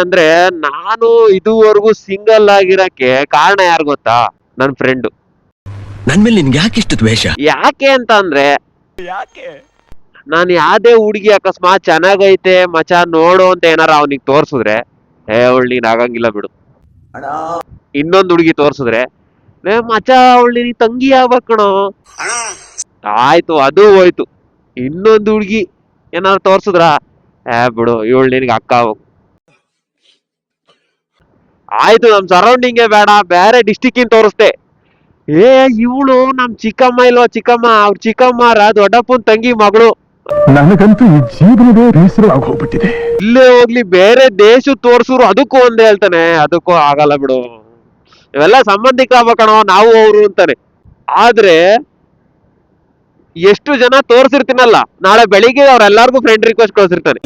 ಅಂದ್ರೆ ನಾನು ಇದುವರೆಗೂ ಸಿಂಗಲ್ ಆಗಿರಕ್ಕೆ ಕಾರಣ ಯಾರು ಗೊತ್ತಾ? ನನ್ ಫ್ರೆಂಡು. ನನ್ ಮೇಲೆ ನಿನ್ಗೆ ಯಾಕೆ ಇಷ್ಟು ದ್ವೇಷ? ಯಾಕೆ ಅಂತ ಅಂದ್ರೆ, ನಾನು ಯಾವ್ದೇ ಹುಡುಗಿ ಅಕಸ್ಮಾತ್ ಚೆನ್ನಾಗೈತೆ ಮಚ ನೋಡು ಅಂತ ಏನಾರ ಅವನಿಗೆ ತೋರ್ಸಿದ್ರೆ, ಅವಳು ನೀನ್ ಆಗಂಗಿಲ್ಲ ಬಿಡು. ಇನ್ನೊಂದು ಹುಡುಗಿ ತೋರ್ಸಿದ್ರೆ, ಮಚ ಅವಳು ನಿನಗೆ ತಂಗಿ ಆಗ್ಬೇಕು ಕಣೋ. ಆಯ್ತು, ಅದು ಹೋಯ್ತು. ಇನ್ನೊಂದು ಹುಡುಗಿ ಏನಾದ್ರು ತೋರ್ಸಿದ್ರ, ಬಿಡು ಇವಳು ನಿನಗೆ ಅಕ್ಕ ಆಗ್ಬೇಕು. ಆಯ್ತು, ನಮ್ ಸರೌಂಡಿಂಗೇ ಬೇಡ, ಬೇರೆ ಡಿಸ್ಟಿಕ್ ಇನ್ ತೋರಿಸ್ದೆ. ಇವಳು ನಮ್ ಚಿಕ್ಕಮ್ಮ ಇಲ್ವಾ, ಚಿಕ್ಕಮ್ಮ, ಅವ್ರ ಚಿಕ್ಕಮ್ಮರ ದೊಡ್ಡಪ್ಪನ ತಂಗಿ ಮಗಳು. ನನಗಂತೂ ಈ ಜೀವನವೇ ಬೇಸರವಾಗಿ ಹೋಗ್ಬಿಟ್ಟಿದೆ. ಇಲ್ಲೇ ಹೋಗ್ಲಿ ಬೇರೆ ದೇಶ ತೋರ್ಸುರು ಅದಕ್ಕೂ ಒಂದೇ ಹೇಳ್ತಾನೆ, ಅದಕ್ಕೂ ಆಗಲ್ಲ ಬಿಡು, ಇವೆಲ್ಲ ಸಂಬಂಧಿಕರಾಗಬೇಕಣೋ ನಾವು ಅವರು ಅಂತಾನೆ. ಆದ್ರೆ ಎಷ್ಟು ಜನ ತೋರ್ಸಿರ್ತೀನಲ್ಲ, ನಾಳೆ ಬೆಳಿಗ್ಗೆ ಅವ್ರೆಲ್ಲಾರ್ಗು ಫ್ರೆಂಡ್ ರಿಕ್ವೆಸ್ಟ್ ಕಳ್ಸಿರ್ತಾನೆ.